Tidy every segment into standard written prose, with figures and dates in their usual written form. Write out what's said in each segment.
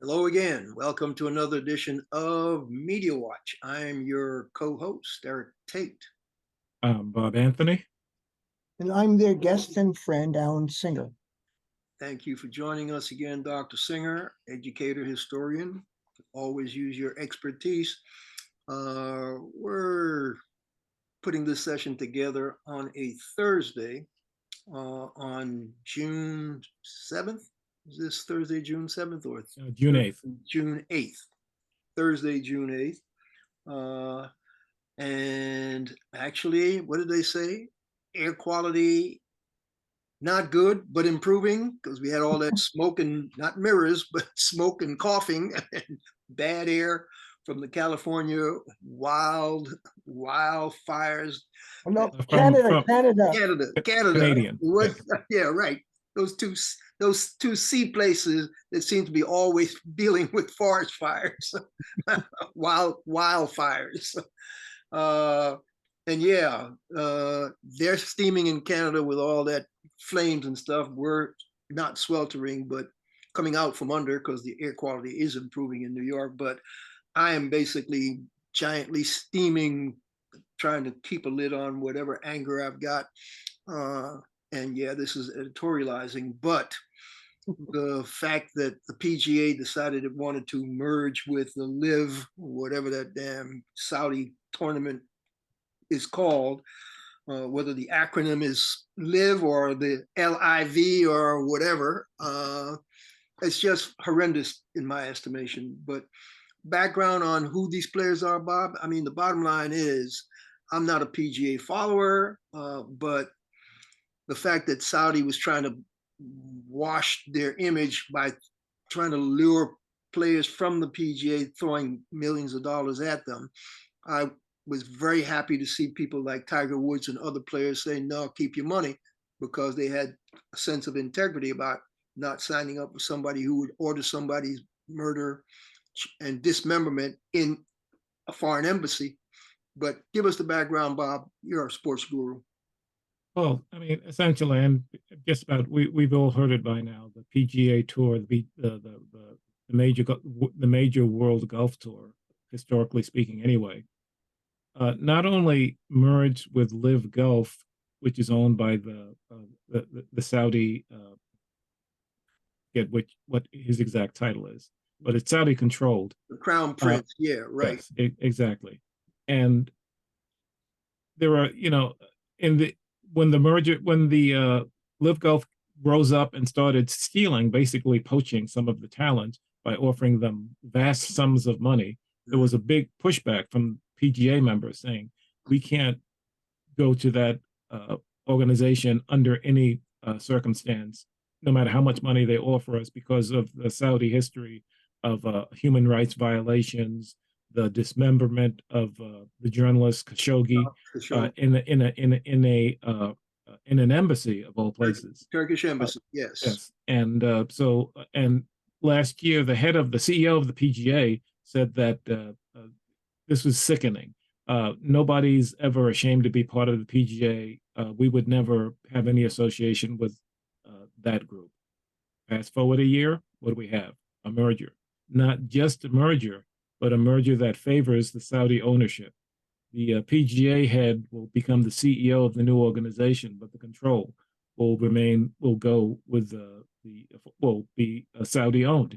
Hello again. Welcome to another edition of Media Watch. I'm your co-host, Eric Tait. Bob Anthony. And I'm their guest and friend, Alan Singer. Thank you for joining us again, Dr. Singer, educator, historian. Always use your expertise. We're putting this session together on a Thursday on June 7th. Is this Thursday, June 7th or June 8th? June 8th. Thursday, June 8th. And actually, what did they say? Air quality, not good, but improving, because we had all that smoke and not mirrors, but smoke and coughing and bad air from the California wildfires. No, Canada. Canadian. What? Yeah, right. Those two sea places that seem to be always dealing with forest fires, wildfires. And yeah, they're steaming in Canada with all that flames and stuff. We're not sweltering, but coming out from under because the air quality is improving in New York. But I am basically giantly steaming, trying to keep a lid on whatever anger I've got. And yeah, this is editorializing, but the fact that the PGA decided it wanted to merge with the LIV, whatever that damn Saudi tournament is called, whether the acronym is LIV or the LIV or whatever, it's just horrendous in my estimation. But background on who these players are, Bob, I mean, the bottom line is I'm not a PGA follower, but the fact that Saudi was trying to wash their image by trying to lure players from the PGA, throwing millions of dollars at them, I was very happy to see people like Tiger Woods and other players say, no, keep your money, because they had a sense of integrity about not signing up with somebody who would order somebody's murder and dismemberment in a foreign embassy. But give us the background, Bob. You're our sports guru. Well, I mean, essentially, and just about we've all heard it by now. The PGA Tour, the major world golf tour, historically speaking, anyway, not only merged with LIV Golf, which is owned by the Saudi, get what his exact title is, but it's Saudi controlled. The Crown Prince, yeah, right. Yes, exactly. And there are, when the LIV Golf rose up and started stealing, basically poaching some of the talent by offering them vast sums of money, there was a big pushback from PGA members saying, we can't go to that organization under any circumstance, no matter how much money they offer us, because of the Saudi history of human rights violations, the dismemberment of the journalist Khashoggi in an embassy of all places, Turkish embassy, yes. And and last year, the CEO of the PGA said that this was sickening. Nobody's ever ashamed to be part of the PGA. We would never have any association with that group. Fast forward a year, what do we have? A merger. Not just a merger, but a merger that favors the Saudi ownership. The PGA head will become the CEO of the new organization, but the control will go with will be Saudi owned.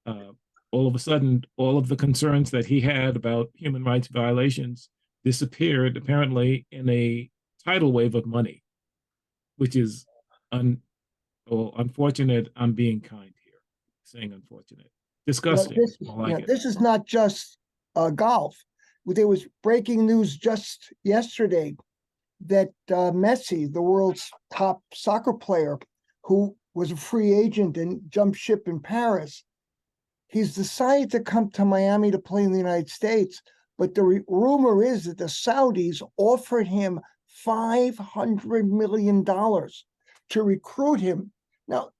All of a sudden, all of the concerns that he had about human rights violations disappeared, apparently, in a tidal wave of money, which is unfortunate. I'm being kind here, saying unfortunate. Disgusting. This is not just golf. There was breaking news just yesterday that Messi, the world's top soccer player, who was a free agent and jumped ship in Paris, he's decided to come to Miami to play in the United States. But the rumor is that the Saudis offered him $500 million to recruit him. Now,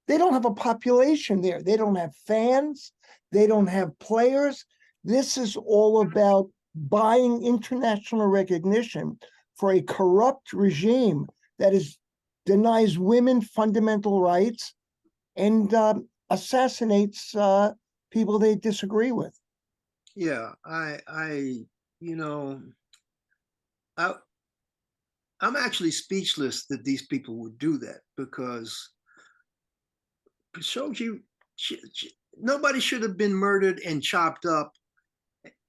they don't have a population there. They don't have fans. They don't have players. This is all about buying international recognition for a corrupt regime that denies women fundamental rights and assassinates people they disagree with. Yeah, you know, I, I'm actually speechless that these people would do that, because Khashoggi, nobody should have been murdered and chopped up,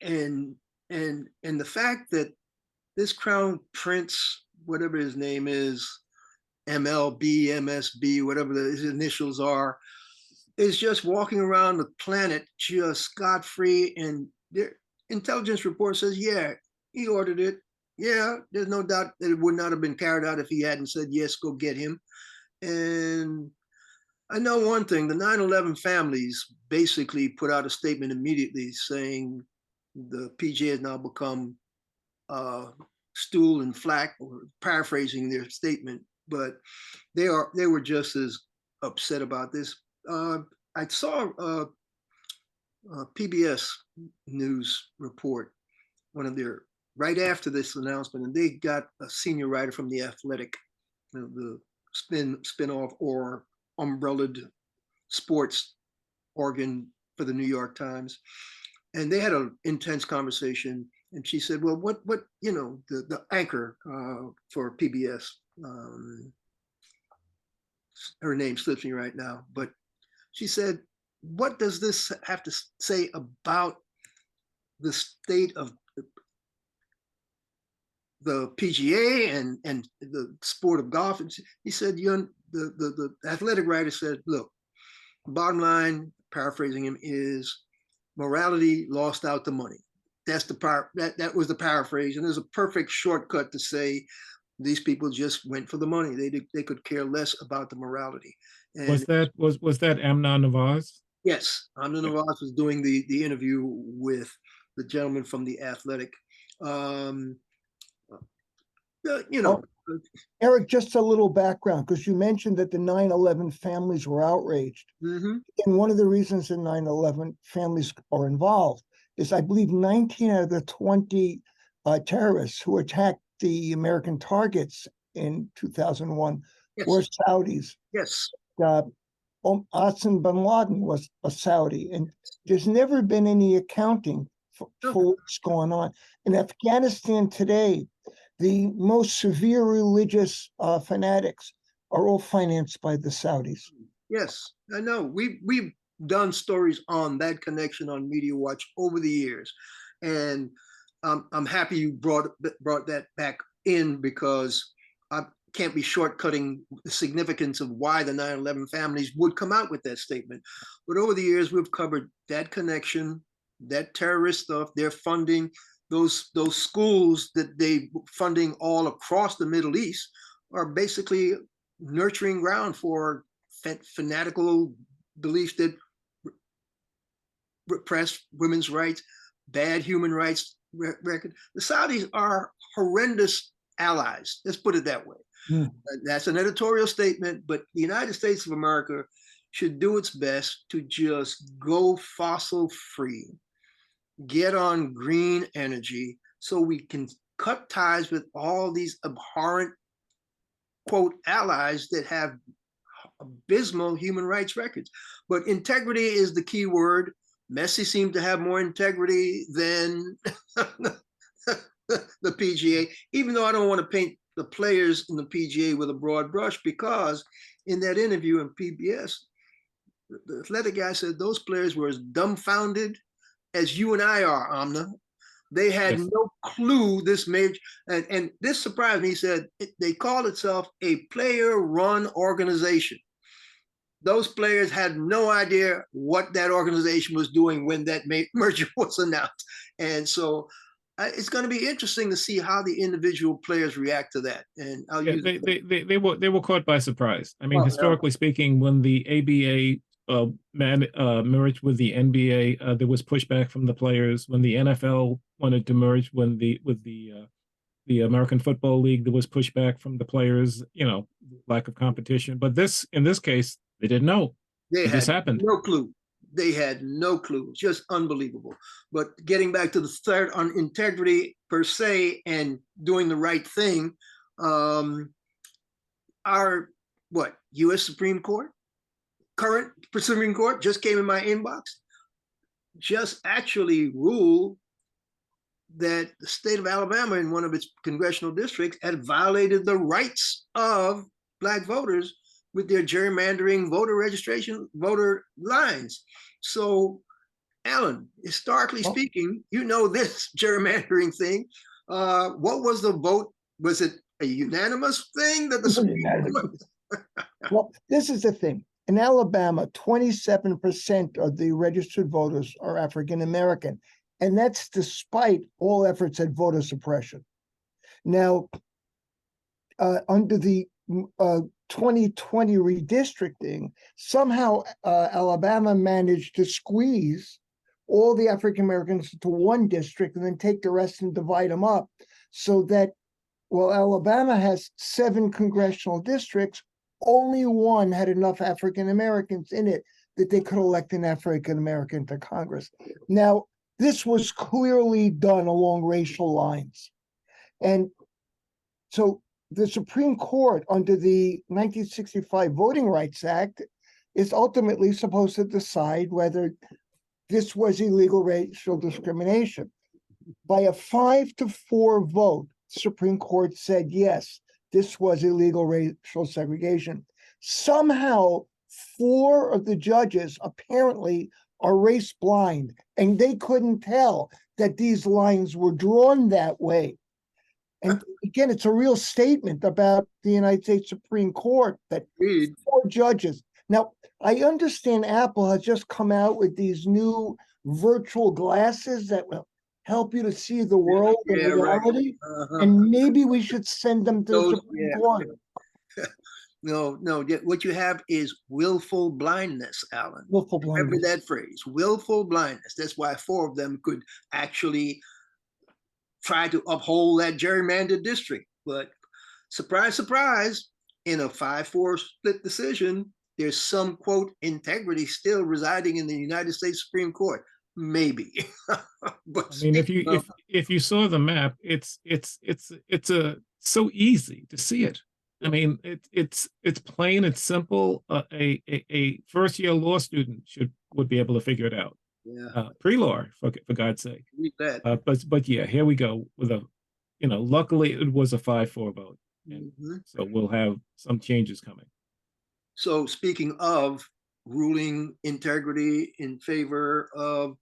and the fact that this crown prince, whatever his name is, MLB, MSB, whatever his initials are, is just walking around the planet just scot-free, and their intelligence report says, yeah, he ordered it. Yeah, there's no doubt that it would not have been carried out if he hadn't said, yes, go get him. And I know one thing, the 9/11 families basically put out a statement immediately saying the PGA has now become stool and flack, or paraphrasing their statement, but they were just as upset about this. I saw a PBS news report, one of their, right after this announcement, and they got a senior writer from the Athletic, the spin-off or umbrellaed sports organ for the New York Times, and they had an intense conversation. And she said, "Well, what the anchor for PBS, her name slips me right now, but she said, what does this have to say about the state of the PGA and the sport of golf?" And he said, the athletic writer said, look, bottom line, paraphrasing him, is morality lost out the money. That's that was the paraphrase, and there's a perfect shortcut to say these people just went for the money. They could care less about the morality. And was that Amnon Nawaz? yes, Amnon Nawaz was doing the interview with the gentleman from the Athletic. Eric, just a little background, because you mentioned that the 9/11 families were outraged. Mm-hmm. And one of the reasons the 9/11 families are involved is, I believe, 19 out of the 20 terrorists who attacked the American targets in 2001 Yes. were Saudis. Yes. Osama bin Laden was a Saudi, and there's never been any accounting for what's going on. In Afghanistan today, the most severe religious fanatics are all financed by the Saudis. Yes, I know. We've done stories on that connection on Media Watch over the years, and I'm happy you brought that back in, because I can't be shortcutting the significance of why the 9/11 families would come out with that statement. But over the years, we've covered that connection, that terrorist stuff, their funding, those schools that they funding all across the Middle East are basically nurturing ground for fanatical beliefs that repress women's rights, bad human rights record. The Saudis are horrendous allies. Let's put it that way. That's an editorial statement, but the United States of America should do its best to just go fossil free, get on green energy, so we can cut ties with all these abhorrent, quote, allies that have abysmal human rights records. But integrity is the key word. Messi seemed to have more integrity than the PGA, even though I don't want to paint the players in the PGA with a broad brush, because in that interview in PBS, the athletic guy said those players were as dumbfounded as you and I are, Amna. They had no clue this major, and this surprised me. He said they called itself a player-run organization. Those players had no idea what that organization was doing when that merger was announced. And so it's going to be interesting to see how the individual players react to that. And they were caught by surprise. I mean, historically speaking, when the ABA merged with the NBA, there was pushback from the players. When the NFL wanted to merge with the American Football League, there was pushback from the players. Lack of competition. But in this case, they didn't know. It just happened. No clue. They had no clue. Just unbelievable. But getting back to the third on integrity per se and doing the right thing, our U.S. Supreme Court, current Supreme Court, just came in my inbox. just actually ruled that the state of Alabama, in one of its congressional districts, had violated the rights of Black voters with their gerrymandering voter registration, voter lines. So, Alan, historically speaking, you know this gerrymandering thing. What was the vote? Was it a unanimous thing that the Supreme Court? Well, this is the thing. In Alabama, 27% of the registered voters are African American, and that's despite all efforts at voter suppression. Now, under the 2020 redistricting, somehow Alabama managed to squeeze all the African Americans into one district and then take the rest and divide them up, so that, well, Alabama has 7 congressional districts, only one had enough African Americans in it that they could elect an African American to Congress. Now, this was clearly done along racial lines. And so the Supreme Court, under the 1965 Voting Rights Act, is ultimately supposed to decide whether this was illegal racial discrimination. By a 5-4 vote, the Supreme Court said, yes, this was illegal racial segregation. Somehow, 4 of the judges apparently are race blind, and they couldn't tell that these lines were drawn that way. And again, it's a real statement about the United States Supreme Court that 4 judges. Now, I understand Apple has just come out with these new virtual glasses that will help you to see the world in reality. Right. And maybe we should send them to the Supreme Court. No, what you have is willful blindness, Alan. Willful blindness. Remember that phrase, willful blindness. That's why 4 of them could actually try to uphold that gerrymandered district. But surprise, surprise, in a 5-4 split decision, there's some, quote, integrity still residing in the United States Supreme Court. Maybe. But I mean, if you saw the map, it's so easy to see it. I mean, it's plain, it's simple. A first-year law student would be able to figure it out. Yeah. Pre-law, for God's sake. Read that. But yeah, here we go with luckily it was a 5-4 vote, and so we'll have some changes coming. So speaking of ruling integrity in favor of,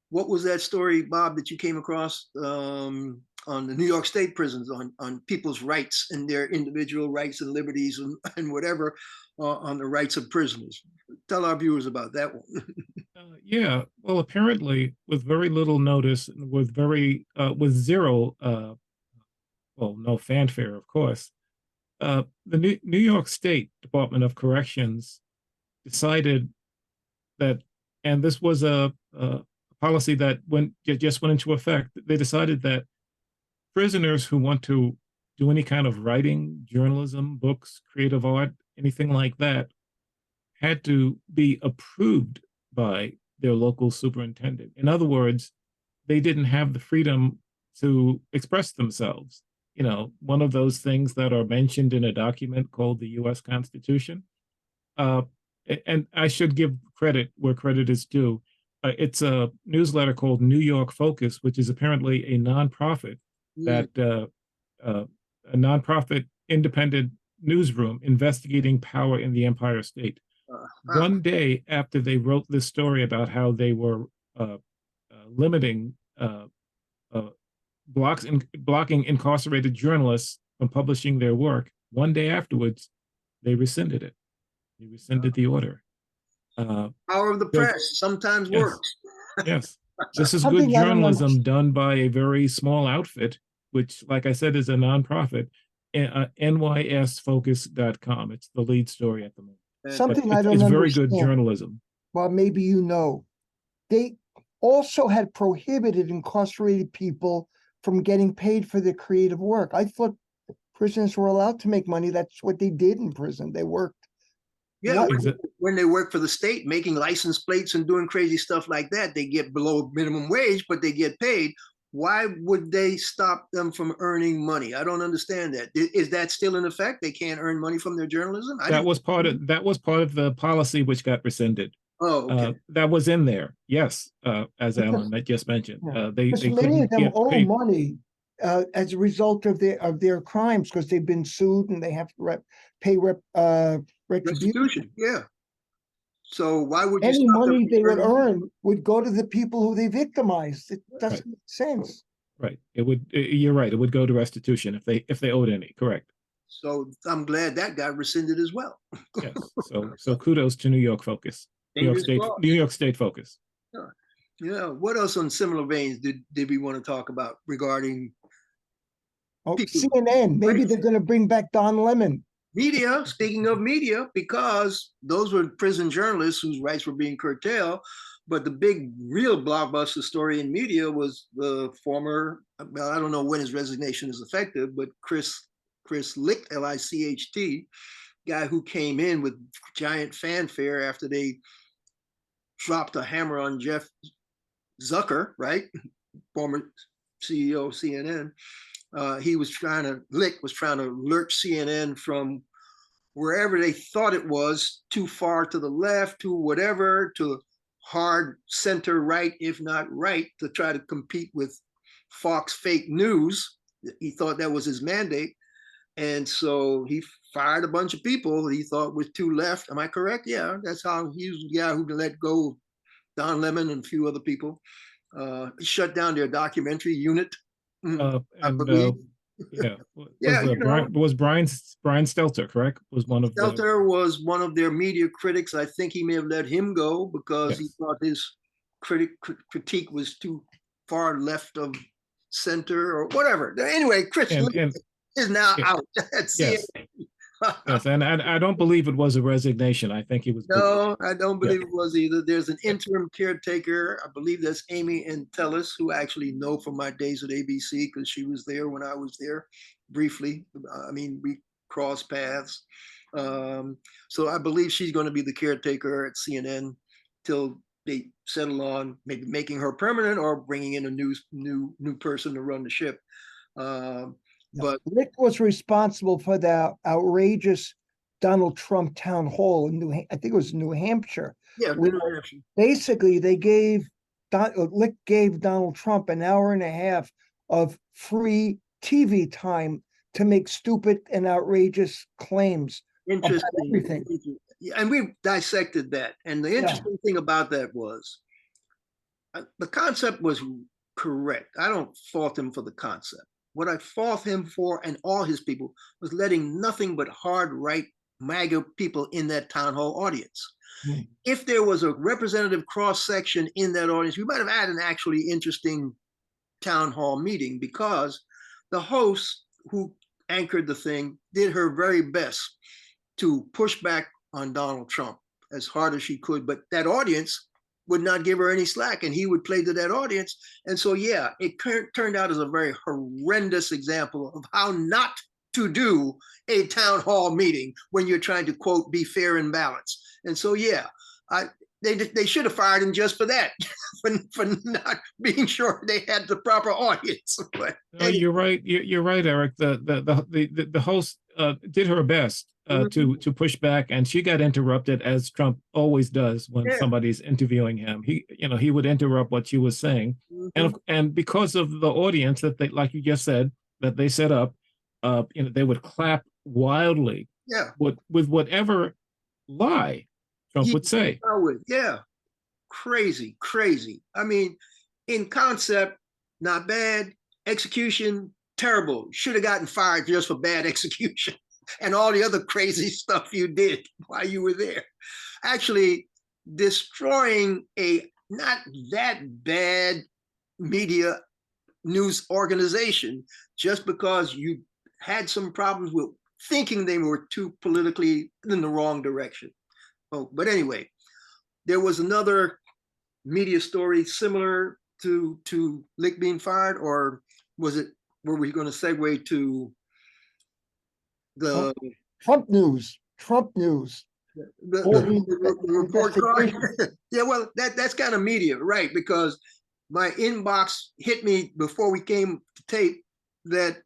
what was that story, Bob, that you came across on the New York State prisons on people's rights and their individual rights and liberties and whatever on the rights of prisoners? Tell our viewers about that one. Yeah, well, apparently with very little notice, with zero, well, no fanfare, of course, the New York State Department of Corrections decided that, and this was a policy that just went into effect. They decided that prisoners who want to do any kind of writing, journalism, books, creative art, anything like that, had to be approved by their local superintendent. In other words, they didn't have the freedom to express themselves. You know, one of those things that are mentioned in a document called the U.S. Constitution. And I should give credit where credit is due. It's a newsletter called New York Focus, which is apparently a nonprofit that a nonprofit independent newsroom investigating power in the Empire State. One day after they wrote this story about how they were limiting blocking incarcerated journalists from publishing their work, one day afterwards, they rescinded it. They rescinded the order. Power of the press sometimes works. Yes, this is good journalism done by a very small outfit, which, like I said, is a nonprofit. nysfocus.com. It's the lead story at the moment. Something I don't understand. It's very good journalism. Well, maybe you know. They also had prohibited incarcerated people from getting paid for their creative work. I thought prisoners were allowed to make money. That's what they did in prison. They worked. Yeah, when they work for the state, making license plates and doing crazy stuff like that, they get below minimum wage, but they get paid. Why would they stop them from earning money? I don't understand that. Is that still in effect? They can't earn money from their journalism? That was part of the policy which got rescinded. Oh, okay. That was in there. Yes, as Alan that just mentioned, Yeah. they Because many couldn't of them get owe paid. money as a result of their crimes because they've been sued and they have to pay retribution. Restitution. Yeah. So why would you Any stop them money from they would turning in? earn would go to the people who they victimized. It Right, doesn't make sense. right. It would. You're right. It would go to restitution if they owed any. Correct. So I'm glad that got rescinded as well. Yes. So kudos to New York focus. Fingers crossed. New York State focus. Yeah. Yeah. What else on similar veins did we want to talk about regarding Oh, people? CNN, maybe they're going to bring back Don Lemon. Media, speaking of media, because those were prison journalists whose rights were being curtailed. But the big, real blockbuster story in media was the former, well, I don't know when his resignation is effective, but Chris Licht, Licht, guy who came in with giant fanfare after they dropped a hammer on Jeff Zucker, right? Former CEO of CNN. Licht was trying to alert CNN from wherever they thought it was, too far to the left, to whatever, to hard center right, if not right, to try to compete with Fox fake news. He thought that was his mandate. And so he fired a bunch of people he thought was too left. Am I correct? Yeah, that's how he was the guy who let go of Don Lemon and a few other people. Shut down their documentary unit, I And believe. yeah, Yeah, was Brian Stelter correct? Was one of Stelter was one of their media critics. I think he may have let him go because he thought his critique was too far left of center or whatever. Anyway, Chris is now out. Yes. Yes, and I don't believe it was a resignation. I think he was. No, I don't believe it was either. There's an interim caretaker. I believe that's Amy Entelis, who I actually know from my days at ABC because she was there when I was there briefly. I mean, we crossed paths. So I believe she's going to be the caretaker at CNN till they settle on maybe making her permanent or bringing in a new person to run the ship. But Licht was responsible for the outrageous Donald Trump town hall in I think it was New Hampshire. Yeah, New Hampshire. Basically, Licht gave Donald Trump an hour and a half of free TV time to make stupid and outrageous claims. Interesting. About everything. And we dissected that. And the interesting thing about that was the concept was correct. I don't fault him for the concept. What I fault him for and all his people was letting nothing but hard right MAGA people in that town hall audience. If there was a representative cross section in that audience, we might have had an actually interesting town hall meeting because the host who anchored the thing did her very best to push back on Donald Trump as hard as she could. But that audience would not give her any slack, and he would play to that audience. And so, yeah, it turned out as a very horrendous example of how not to do a town hall meeting when you're trying to, quote, be fair and balanced. And so, yeah, they should have fired him just for that, for not being sure they had the proper audience. But no, you're right. You're right, Eric. The host did her best to push back, and she got interrupted, as Trump always does when somebody's interviewing him. He would interrupt what she was saying, and because of the audience that they, like you just said, that they set up, they would clap wildly, with whatever lie Trump would say. Yeah, crazy. I mean, in concept, not bad. Execution, terrible. Should have gotten fired just for bad execution and all the other crazy stuff you did while you were there. Actually, destroying a not that bad media news organization just because you had some problems with thinking they were too politically in the wrong direction. Oh, but anyway, there was another media story similar to Licht being fired, or were we going to segue to the Trump news? The report card. Yeah, well, that's kind of media, right? Because my inbox hit me before we came to tape that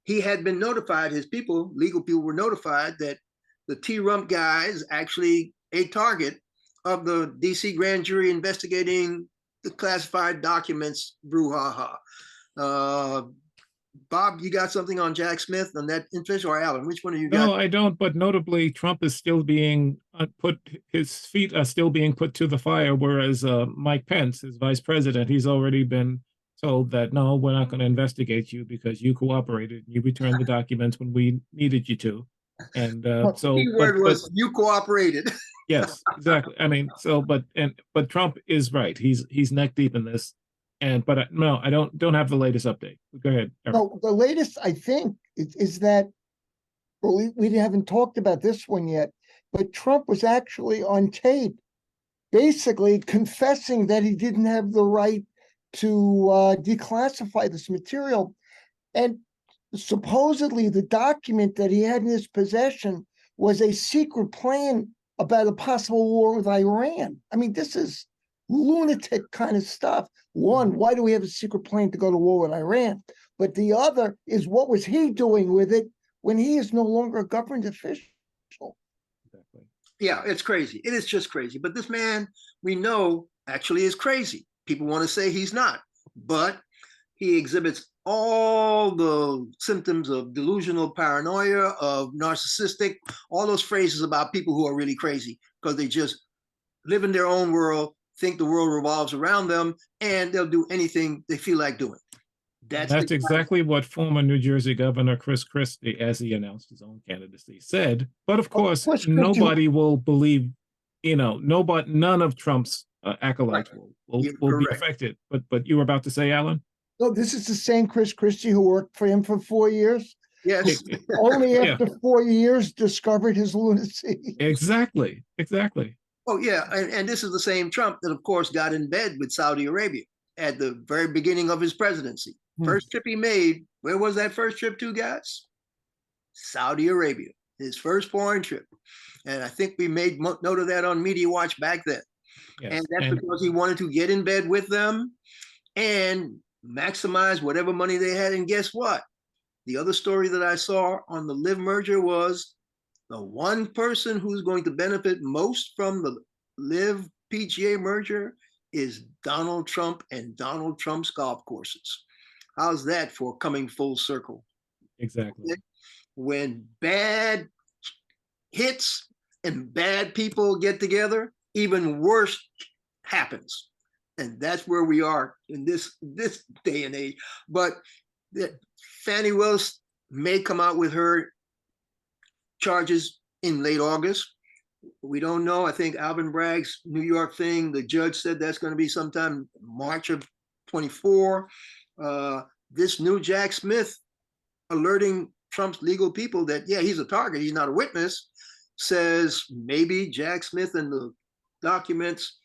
he had been notified, his people, legal people were notified that the T-Rump guy is actually a target of the DC grand jury investigating the classified documents brouhaha. Bob, you got something on Jack Smith on that interest, or Alan? Which one of you got? No, I don't. But notably, Trump is still being his feet are still being put to the fire, whereas Mike Pence, his vice president, he's already been told that, no, we're not going to investigate you because you cooperated. You returned the documents when we needed you to. And so, the word was you cooperated. Yes, exactly. I mean, so, but Trump is right. He's neck deep in this. But no, I don't have the latest update. Go ahead, Eric. No, the latest, I think, is that, well, we haven't talked about this one yet, but Trump was actually on tape, basically confessing that he didn't have the right to declassify this material. And supposedly the document that he had in his possession was a secret plan about a possible war with Iran. I mean, this is lunatic kind of stuff. One, why do we have a secret plan to go to war with Iran? But the other is, what was he doing with it when he is no longer a government official? Exactly. Yeah, it's crazy. It is just crazy. But this man, we know, actually is crazy. People want to say he's not, but he exhibits all the symptoms of delusional paranoia, of narcissistic, all those phrases about people who are really crazy because they just live in their own world, think the world revolves around them, and they'll do anything they feel like doing. That's exactly what former New Jersey Governor Chris Christie, as he announced his own candidacy, said. But of course, nobody will believe, none of Trump's acolytes will be affected. But you were about to say, Alan? No, this is the same Chris Christie who worked for him for 4 years. Yes. Only after 4 years discovered his lunacy. Exactly. Oh, yeah. And this is the same Trump that, of course, got in bed with Saudi Arabia at the very beginning of his presidency. First trip he made, where was that first trip to, guys? Saudi Arabia, his first foreign trip. And I think we made note of that on Media Watch back then. Yes. And that's because he wanted to get in bed with them and maximize whatever money they had. And guess what? The other story that I saw on the LIV merger was the one person who's going to benefit most from the LIV PGA merger is Donald Trump and Donald Trump's golf courses. How's that for coming full circle? Exactly. When bad hits and bad people get together, even worse happens. And that's where we are in this day and age. But Fani Willis may come out with her charges in late August. We don't know. I think Alvin Bragg's New York thing, the judge said that's going to be sometime March of 24. This new Jack Smith alerting Trump's legal people that, yeah, he's a target, he's not a witness, says maybe Jack Smith and the documents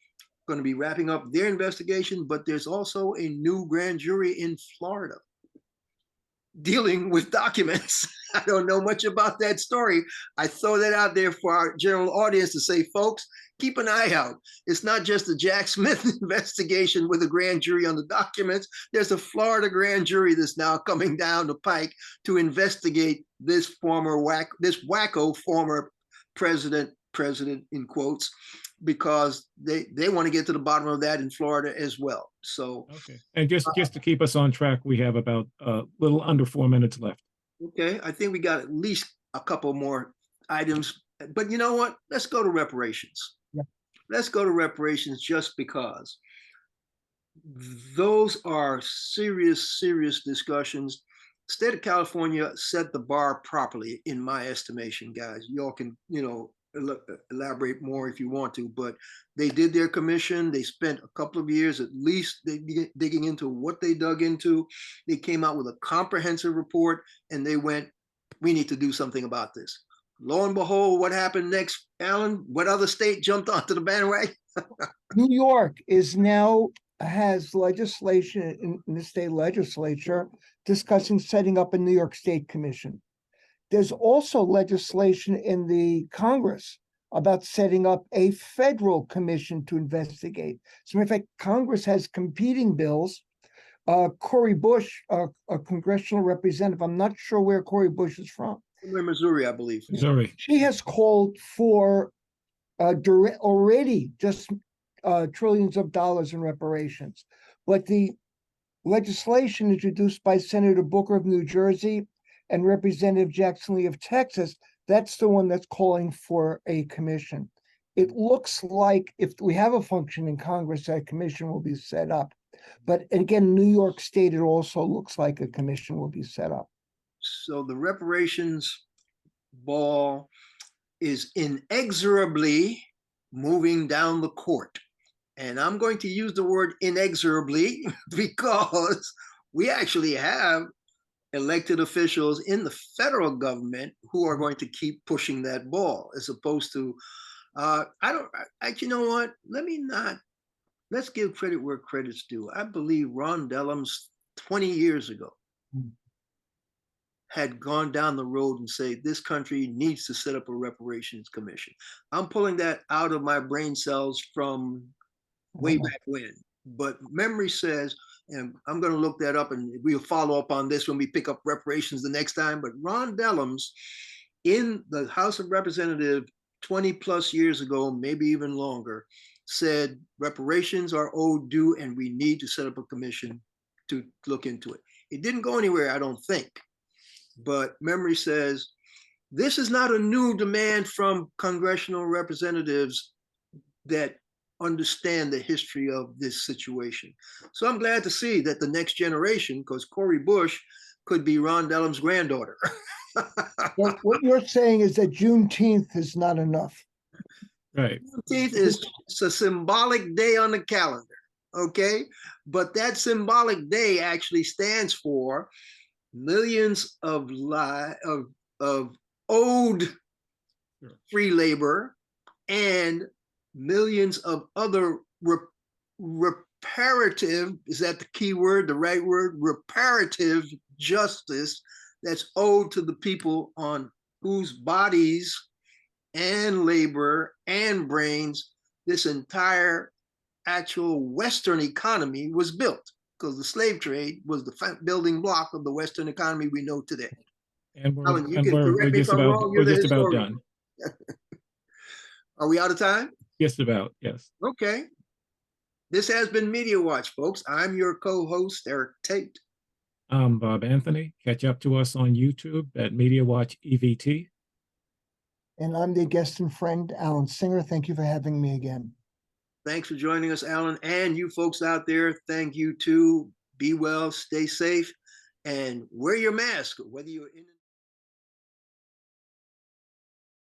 going to be wrapping up their investigation, but there's also a new grand jury in Florida dealing with documents. I don't know much about that story. I throw that out there for our general audience to say, folks, keep an eye out. It's not just the Jack Smith investigation with a grand jury on the documents. There's a Florida grand jury that's now coming down the pike to investigate this wacko former president in quotes, because they want to get to the bottom of that in Florida as well. So, okay. And just to keep us on track, we have about a little under 4 minutes left. Okay, I think we got at least a couple more items, but you know what? Let's go to reparations. Yeah. Let's go to reparations just because those are serious discussions. State of California set the bar properly, in my estimation, guys. Y'all can, elaborate more if you want to, but they did their commission. They spent a couple of years at least digging into what they dug into. They came out with a comprehensive report and they went, we need to do something about this. Lo and behold, what happened next, Alan? What other state jumped onto the bandwagon? New York has legislation in the state legislature discussing setting up a New York State Commission. There's also legislation in the Congress about setting up a federal commission to investigate. As a matter of fact, Congress has competing bills. Cori Bush, a congressional representative, I'm not sure where Cori Bush is from. Missouri, I believe. Missouri. She has called for already just trillions of dollars in reparations. But the legislation introduced by Senator Booker of New Jersey and Representative Jackson Lee of Texas, that's the one that's calling for a commission. It looks like if we have a function in Congress, that commission will be set up. But again, New York State, it also looks like a commission will be set up. So the reparations ball is inexorably moving down the court. And I'm going to use the word inexorably because we actually have elected officials in the federal government who are going to keep pushing that ball, as opposed to, you know what? Let's give credit where credit's due. I believe Ron Dellums 20 years ago had gone down the road and say, this country needs to set up a reparations commission. I'm pulling that out of my brain cells from way back when, but memory says, and I'm going to look that up and we'll follow up on this when we pick up reparations the next time, but Ron Dellums in the House of Representatives 20 plus years ago, maybe even longer, said reparations are overdue and we need to set up a commission to look into it. It didn't go anywhere, I don't think, but memory says this is not a new demand from congressional representatives that understand the history of this situation. So I'm glad to see that the next generation, because Cori Bush could be Ron Dellums' granddaughter. Well, what you're saying is that Juneteenth is not enough. Right. Juneteenth is a symbolic day on the calendar, okay? But that symbolic day actually stands for millions of owed free labor and millions of other reparative, is that the key word, the right word? Reparative justice that's owed to the people on whose bodies and labor and brains this entire actual Western economy was built, because the slave trade was the building block of the Western economy we know today. And we're, Alan, you can correct me if I'm wrong. we're just about done. Are we out of time? Just about, yes. Okay. This has been Media Watch, folks. I'm your co-host, Eric Tait. I'm Bob Anthony. Catch up to us on YouTube at Media Watch EVT. And I'm the guest and friend, Alan Singer. Thank you for having me again. Thanks for joining us, Alan. And you folks out there, thank you too. Be well, stay safe, and wear your mask, whether you're in